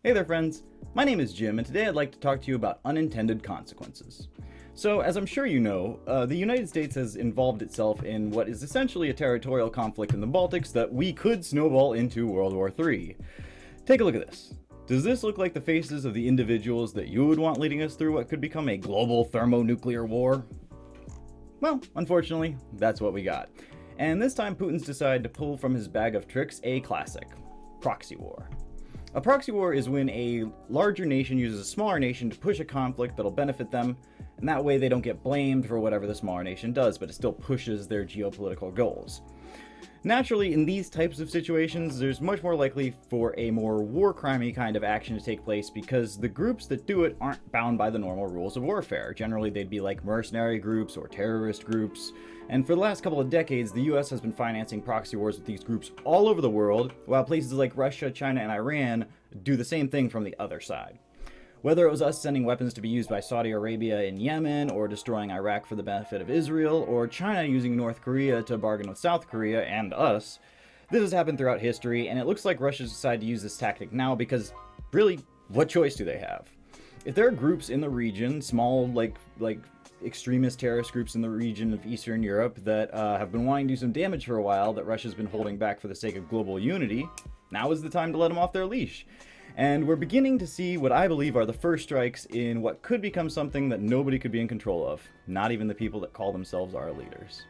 Hey there friends, my name is Jim and today I'd like to talk to you about unintended consequences. So as I'm sure you know, the United States has involved itself in what is essentially a territorial conflict in the Baltics that we could snowball into World War III. Take a look at this. Does this look like the faces of the individuals that you would want leading us through what could become a global thermonuclear war? Well, unfortunately, that's what we got. And this time Putin's decided to pull from his bag of tricks a classic: proxy war. A proxy war is when a larger nation uses a smaller nation to push a conflict that'll benefit them, and that way they don't get blamed for whatever the smaller nation does, but it still pushes their geopolitical goals. Naturally, in these types of situations, there's much more likely for a more war crimey kind of action to take place because the groups that do it aren't bound by the normal rules of warfare. Generally, they'd be like mercenary groups or terrorist groups. And for the last couple of decades, the US has been financing proxy wars with these groups all over the world, while places like Russia, China, and Iran do the same thing from the other side. Whether it was us sending weapons to be used by Saudi Arabia in Yemen, or destroying Iraq for the benefit of Israel, or China using North Korea to bargain with South Korea and us, this has happened throughout history, and it looks like Russia's decided to use this tactic now because, really, what choice do they have? If there are groups in the region, small, like extremist terrorist groups in the region of Eastern Europe that have been wanting to do some damage for a while that Russia's been holding back for the sake of global unity, now is the time to let them off their leash. And we're beginning to see what I believe are the first strikes in what could become something that nobody could be in control of, not even the people that call themselves our leaders.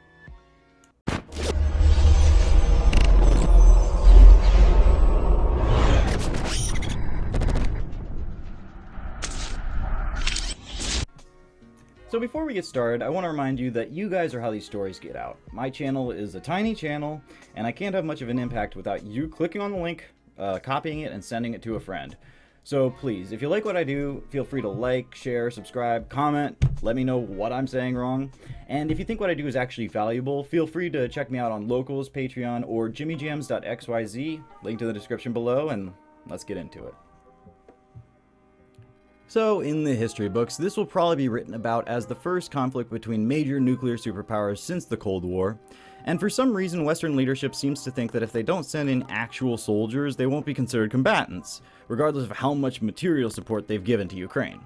So before we get started, I want to remind you that you guys are how these stories get out. My channel is a tiny channel, and I can't have much of an impact without you clicking on the link, copying it, and sending it to a friend. So please, if you like what I do, feel free to like, share, subscribe, comment, let me know what I'm saying wrong. And if you think what I do is actually valuable, feel free to check me out on Locals, Patreon, or jimmyjams.xyz, link to the description below, and let's get into it. So, in the history books, this will probably be written about as the first conflict between major nuclear superpowers since the Cold War, and for some reason Western leadership seems to think that if they don't send in actual soldiers, they won't be considered combatants, regardless of how much material support they've given to Ukraine.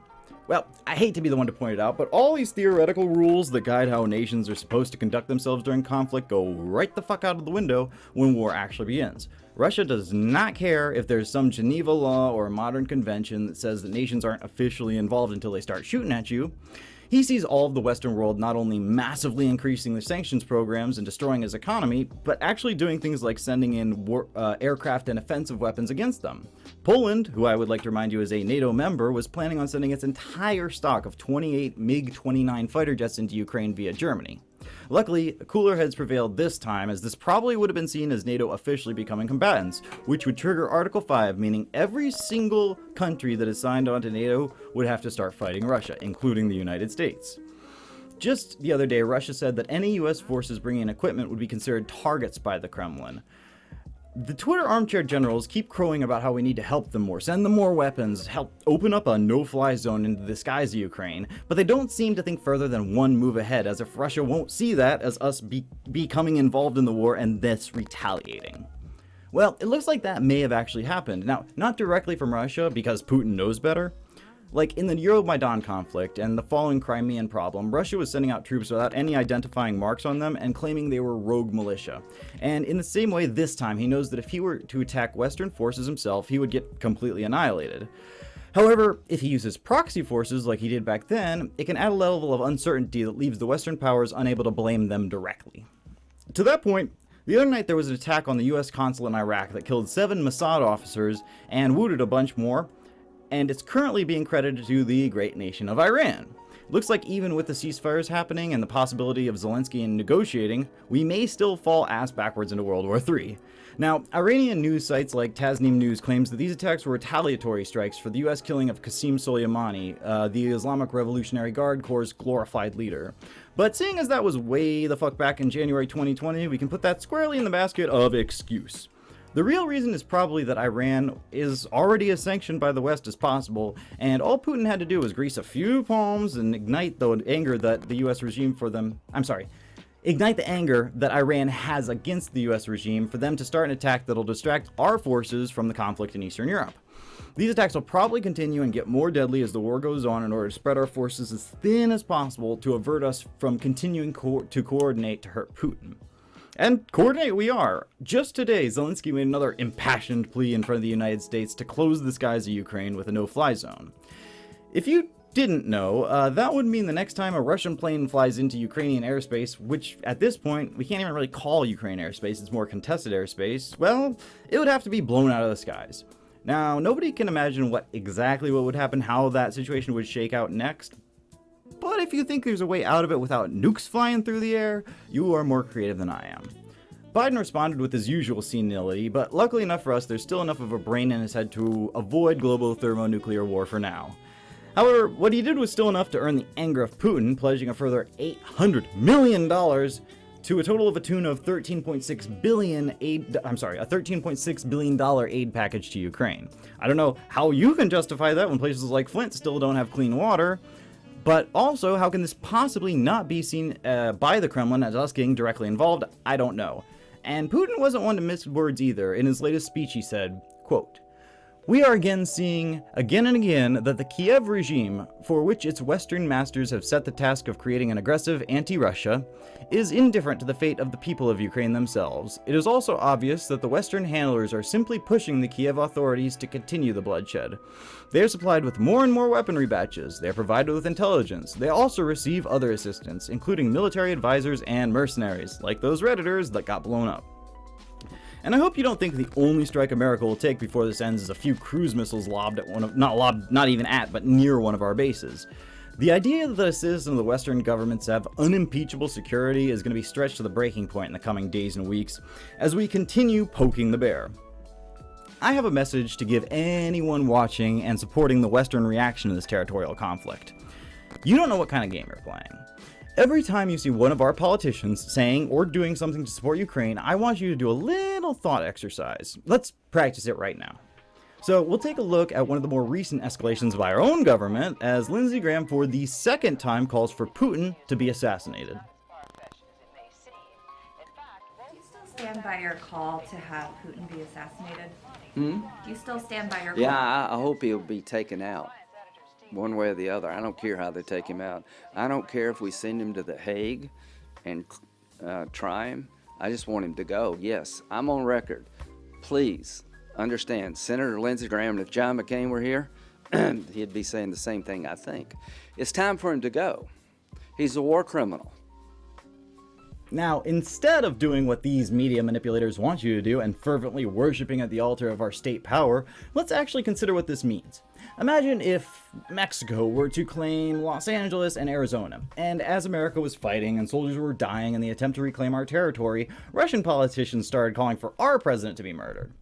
Well, I hate to be the one to point it out, but all these theoretical rules that guide how nations are supposed to conduct themselves during conflict go right the fuck out of the window when war actually begins. Russia does not care if there's some Geneva law or a modern convention that says that nations aren't officially involved until they start shooting at you. He sees all of the Western world not only massively increasing their sanctions programs and destroying his economy, but actually doing things like sending in aircraft and offensive weapons against them. Poland, who I would like to remind you is a NATO member, was planning on sending its entire stock of 28 MiG-29 fighter jets into Ukraine via Germany. Luckily, cooler heads prevailed this time, as this probably would have been seen as NATO officially becoming combatants, which would trigger Article 5, meaning every single country that is signed on to NATO would have to start fighting Russia, including the United States. Just the other day, Russia said that any US forces bringing in equipment would be considered targets by the Kremlin. The Twitter armchair generals keep crowing about how we need to help them more, send them more weapons, help open up a no-fly zone into the skies of Ukraine, but they don't seem to think further than one move ahead, as if Russia won't see that as us becoming involved in the war and thus retaliating. Well, it looks like that may have actually happened. Now, not directly from Russia, because Putin knows better. Like in the Euromaidan conflict and the following Crimean problem, Russia was sending out troops without any identifying marks on them and claiming they were rogue militia. And in the same way this time, he knows that if he were to attack Western forces himself, he would get completely annihilated. However, if he uses proxy forces like he did back then, it can add a level of uncertainty that leaves the Western powers unable to blame them directly. To that point, the other night there was an attack on the US consulate in Iraq that killed 7 Mossad officers and wounded a bunch more, and it's currently being credited to the great nation of Iran. Looks like even with the ceasefires happening and the possibility of Zelensky negotiating, we may still fall ass backwards into World War III. Now, Iranian news sites like Tasnim News claims that these attacks were retaliatory strikes for the US killing of Qasem Soleimani, the Islamic Revolutionary Guard Corps' glorified leader. But seeing as that was way the fuck back in January 2020, we can put that squarely in the basket of excuse. The real reason is probably that Iran is already as sanctioned by the West as possible, and all Putin had to do was grease a few palms and ignite the anger that the US regime for them, ignite the anger that Iran has against the US regime for them to start an attack that'll distract our forces from the conflict in Eastern Europe. These attacks will probably continue and get more deadly as the war goes on in order to spread our forces as thin as possible to avert us from continuing to coordinate to hurt Putin. And coordinate we are. Just today, Zelensky made another impassioned plea in front of the United States to close the skies of Ukraine with a no-fly zone. If you didn't know, that would mean the next time a Russian plane flies into Ukrainian airspace, which at this point we can't even really call Ukraine airspace, it's more contested airspace, well, it would have to be blown out of the skies. Now, nobody can imagine exactly what would happen, how that situation would shake out next, but if you think there's a way out of it without nukes flying through the air, you are more creative than I am. Biden responded with his usual senility, but luckily enough for us, there's still enough of a brain in his head to avoid global thermonuclear war for now. However, what he did was still enough to earn the anger of Putin, pledging a further $800 million to a total of a tune of $13.6 billion aid package to Ukraine. I don't know how you can justify that when places like Flint still don't have clean water, but also how can this possibly not be seen by the Kremlin as us getting directly involved? I don't know. And Putin wasn't one to miss words either. In his latest speech he said, quote, "We are again seeing, again and again, that the Kiev regime, for which its Western masters have set the task of creating an aggressive anti-Russia, is indifferent to the fate of the people of Ukraine themselves. It is also obvious that the Western handlers are simply pushing the Kiev authorities to continue the bloodshed. They are supplied with more and more weaponry batches, they are provided with intelligence, they also receive other assistance, including military advisors and mercenaries, like those Redditors that got blown up. And I hope you don't think the only strike America will take before this ends is a few cruise missiles lobbed at not even at, but near one of our bases. The idea that a citizen of the Western governments have unimpeachable security is going to be stretched to the breaking point in the coming days and weeks as we continue poking the bear. I have a message to give anyone watching and supporting the Western reaction to this territorial conflict. You don't know what kind of game you're playing. Every time you see one of our politicians saying or doing something to support Ukraine, I want you to do a little thought exercise. Let's practice it right now. So we'll take a look at one of the more recent escalations by our own government as Lindsey Graham for the second time calls for Putin to be assassinated. Do you still stand by your call to have Putin be assassinated? Do you still stand by your call? Yeah, I hope he'll be taken out. One way or the other. I don't care how they take him out. I don't care if we send him to The Hague and try him. I just want him to go. Yes, I'm on record. Please understand, Senator Lindsey Graham, if John McCain were here, he'd be saying the same thing, I think. It's time for him to go. He's a war criminal. Now, instead of doing what these media manipulators want you to do and fervently worshiping at the altar of our state power, let's actually consider what this means. Imagine if Mexico were to claim Los Angeles and Arizona, and as America was fighting and soldiers were dying in the attempt to reclaim our territory, Russian politicians started calling for our president to be murdered.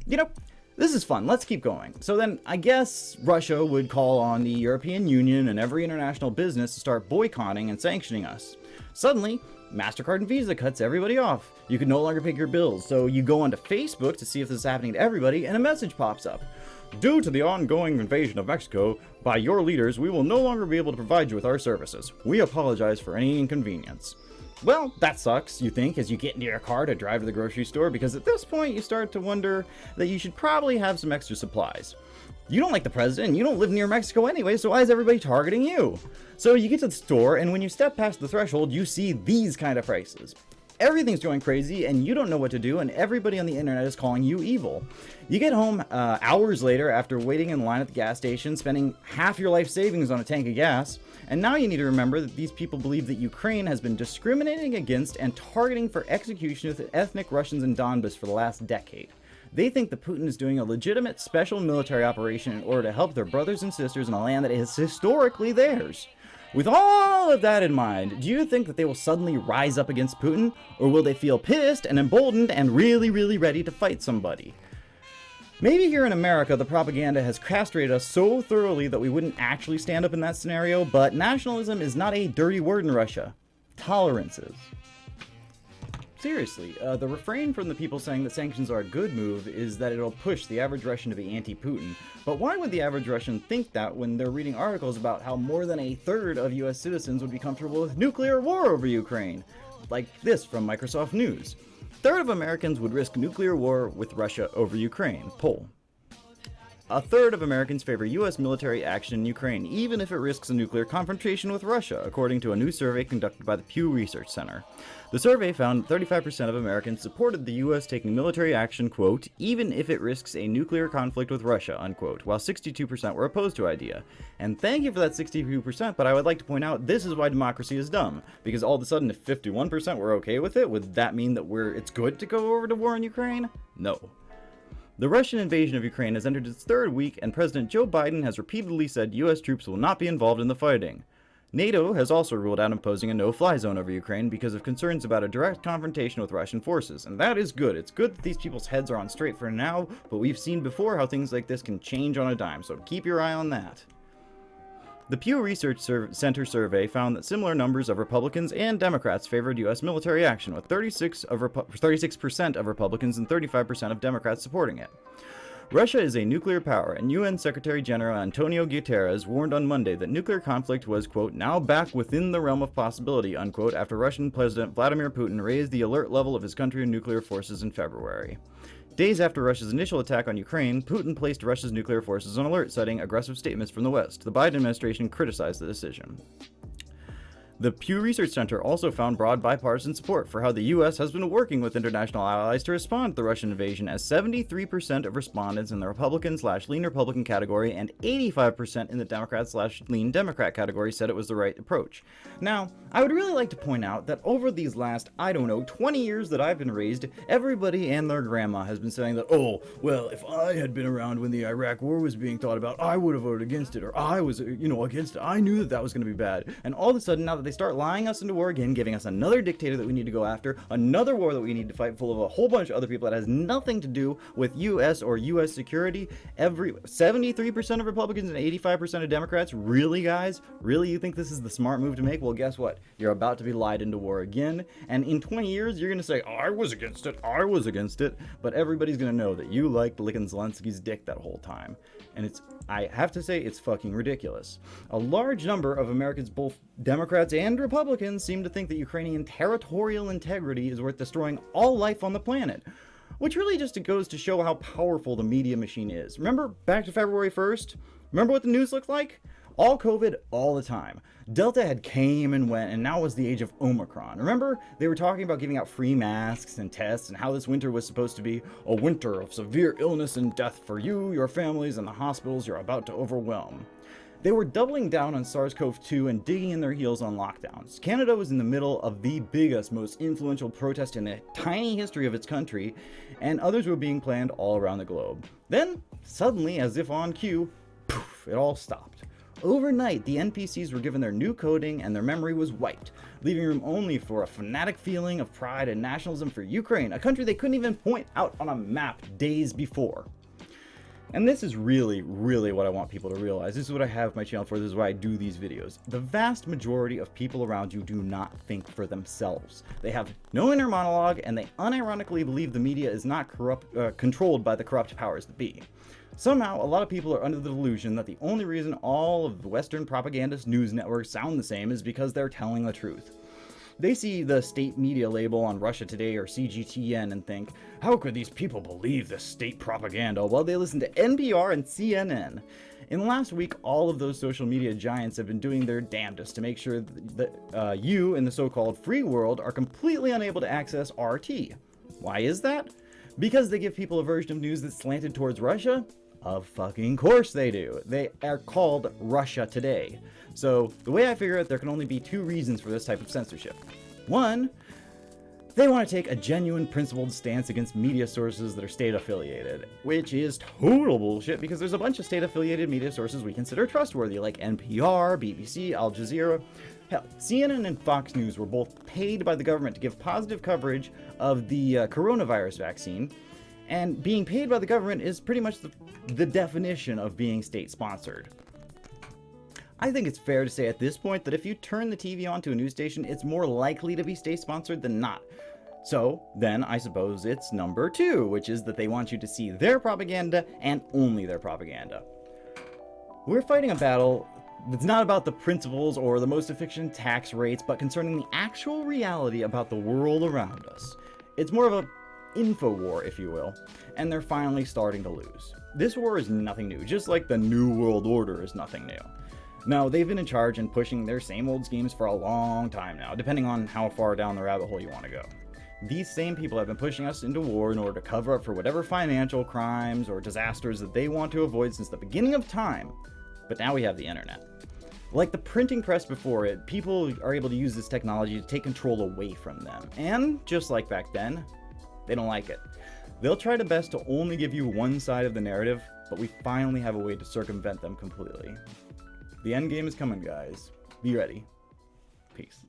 You know, this is fun, let's keep going. So then, I guess Russia would call on the European Union and every international business to start boycotting and sanctioning us. Suddenly, MasterCard and Visa cuts everybody off. You can no longer pay your bills, so you go onto Facebook to see if this is happening to everybody, and a message pops up. Due to the ongoing invasion of Mexico by your leaders, we will no longer be able to provide you with our services. We apologize for any inconvenience. Well, that sucks, you think, as you get into your car to drive to the grocery store, because at this point you start to wonder that you should probably have some extra supplies. You don't like the president, and you don't live near Mexico anyway, so why is everybody targeting you? So you get to the store, and when you step past the threshold, you see these kind of prices. Everything's going crazy, and you don't know what to do, and everybody on the internet is calling you evil. You get home hours later after waiting in line at the gas station, spending half your life savings on a tank of gas, and now you need to remember that these people believe that Ukraine has been discriminating against and targeting for execution of ethnic Russians in Donbas for the last decade. They think that Putin is doing a legitimate special military operation in order to help their brothers and sisters in a land that is historically theirs. With all of that in mind, do you think that they will suddenly rise up against Putin, or will they feel pissed and emboldened and really ready to fight somebody? Maybe here in America, the propaganda has castrated us so thoroughly that we wouldn't actually stand up in that scenario, but nationalism is not a dirty word in Russia. Tolerance is. Seriously, the refrain from the people saying that sanctions are a good move is that it'll push the average Russian to be anti-Putin. But why would the average Russian think that when they're reading articles about how more than a third of US citizens would be comfortable with nuclear war over Ukraine? Like this from Microsoft News. A third of Americans would risk nuclear war with Russia over Ukraine. Poll. a third of Americans favor U.S. military action in Ukraine, even if it risks a nuclear confrontation with Russia, according to a new survey conducted by the Pew Research Center. The survey found 35% of Americans supported the U.S. taking military action, quote, even if it risks a nuclear conflict with Russia, unquote, while 62% were opposed to the idea. And thank you for that 62%, but I would like to point out this is why democracy is dumb. Because all of a sudden, if 51% were okay with it, would that mean that it's good to go over to war in Ukraine? No. The Russian invasion of Ukraine has entered its third week, and President Joe Biden has repeatedly said U.S. troops will not be involved in the fighting. NATO has also ruled out imposing a no-fly zone over Ukraine because of concerns about a direct confrontation with Russian forces, and that is good. It's good that these people's heads are on straight for now, but we've seen before how things like this can change on a dime, so keep your eye on that. The Pew Research Center survey found that similar numbers of Republicans and Democrats favored U.S. military action, with 36% of Republicans and 35% of Democrats supporting it. Russia is a nuclear power, and UN Secretary General Antonio Guterres warned on Monday that nuclear conflict was, quote, now back within the realm of possibility, unquote, after Russian President Vladimir Putin raised the alert level of his country's nuclear forces in February. Days after Russia's initial attack on Ukraine, Putin placed Russia's nuclear forces on alert, citing aggressive statements from the West. The Biden administration criticized the decision. The Pew Research Center also found broad bipartisan support for how the U.S. has been working with international allies to respond to the Russian invasion, as 73% of respondents in the Republican/lean Republican category and 85% in the Democrat/lean Democrat category said it was the right approach. Now, I would really like to point out that over these last, 20 years that I've been raised, everybody and their grandma has been saying that, oh, well, if I had been around when the Iraq War was being thought about, I would have voted against it, or I was, against it. I knew that was going to be bad. And all of a sudden, now that they start lying us into war again, giving us another dictator that we need to go after, another war that we need to fight full of a whole bunch of other people that has nothing to do with U.S. or U.S. security. 73% of Republicans and 85% of Democrats, really, guys? Really, you think this is the smart move to make? Well, guess what? You're about to be lied into war again, and in 20 years, you're going to say, I was against it, but everybody's going to know that you liked licking Zelensky's dick that whole time. And I have to say, it's fucking ridiculous. A large number of Americans, both Democrats and Republicans, seem to think that Ukrainian territorial integrity is worth destroying all life on the planet. Which really just goes to show how powerful the media machine is. Remember back to February 1st? Remember what the news looked like? All COVID, all the time. Delta had came and went, and now was the age of Omicron. Remember, they were talking about giving out free masks and tests, and how this winter was supposed to be a winter of severe illness and death for you, your families, and the hospitals you're about to overwhelm. They were doubling down on SARS-CoV-2 and digging in their heels on lockdowns. Canada was in the middle of the biggest, most influential protest in the tiny history of its country, and others were being planned all around the globe. Then, suddenly, as if on cue, poof, it all stopped. Overnight, the NPCs were given their new coding and their memory was wiped, leaving room only for a fanatic feeling of pride and nationalism for Ukraine, a country they couldn't even point out on a map days before. And this is really, really what I want people to realize. This is what I have my channel for. This is why I do these videos. The vast majority of people around you do not think for themselves. They have no inner monologue, and they unironically believe the media is not controlled by the corrupt powers that be. Somehow, a lot of people are under the delusion that the only reason all of the Western propagandist news networks sound the same is because they're telling the truth. They see the state media label on Russia Today or CGTN and think, how could these people believe this state propaganda? Well, they listen to NPR and CNN. In the last week, all of those social media giants have been doing their damnedest to make sure that you in the so-called free world are completely unable to access RT. Why is that? Because they give people a version of news that's slanted towards Russia? Of fucking course they do. They are called Russia Today. So the way I figure it, there can only be two reasons for this type of censorship. One, they want to take a genuine principled stance against media sources that are state affiliated, which is total bullshit because there's a bunch of state affiliated media sources we consider trustworthy, like NPR, BBC, Al Jazeera. Hell, CNN and Fox News were both paid by the government to give positive coverage of the coronavirus vaccine, and being paid by the government is pretty much the definition of being state-sponsored. I think it's fair to say at this point that if you turn the TV on to a news station, it's more likely to be state-sponsored than not. So then I suppose it's number two, which is that they want you to see their propaganda and only their propaganda. We're fighting a battle that's not about the principles or the most efficient tax rates, but concerning the actual reality about the world around us. It's more of a info war, if you will, and they're finally starting to lose. This war is nothing new, just like the New World Order is nothing new. Now, they've been in charge and pushing their same old schemes for a long time now, depending on how far down the rabbit hole you want to go. These same people have been pushing us into war in order to cover up for whatever financial crimes or disasters that they want to avoid since the beginning of time, but now we have the internet. Like the printing press before it, people are able to use this technology to take control away from them, and just like back then, they don't like it. They'll try their best to only give you one side of the narrative, but we finally have a way to circumvent them completely. The end game is coming, guys. Be ready. Peace.